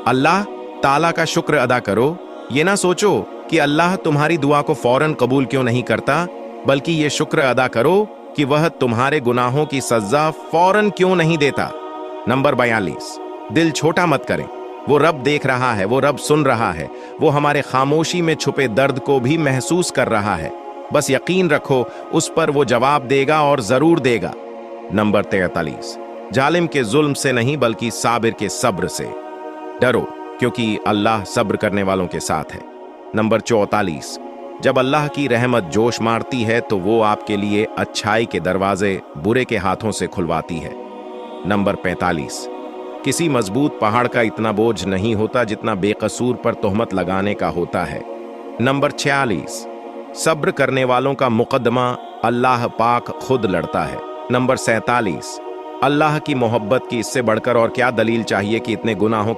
अल्लाह ताला का शुक्र अदा करो। ये ना सोचो कि अल्लाह तुम्हारी दुआ को फौरन कबूल क्यों नहीं करता, बल्कि ये शुक्र अदा करो कि वह तुम्हारे गुनाहों की सजा फौरन क्यों नहीं देता। नंबर 42, दिल छोटा मत करें। वो रब देख रहा है, वो रब सुन रहा है, वो हमारे खामोशी में छुपे दर्द को भी महसूस कर रहा है। बस यकीन रखो, उस पर वो जवाब देगा और जरूर देगा। नंबर 43, जालिम के जुल्म से नहीं बल्कि साबिर के सब्र से डरो, क्योंकि अल्लाह सब्र करने वालों के साथ है। नंबर 44, जब अल्लाह की रहमत जोश मारती है तो वो आपके लिए अच्छाई के दरवाजे बुरे के हाथों से खुलवाती है। नंबर 45, किसी मजबूत पहाड़ का इतना बोझ नहीं होता जितना बेकसूर पर तोहमत लगाने का होता है। नंबर 46, सब्र करने वालों का मुकदमा अल्लाह पाक खुद लड़ता है। नंबर 47, अल्लाह की मोहब्बत की इससे बढ़कर और क्या दलील चाहिए कि इतने गुनाहों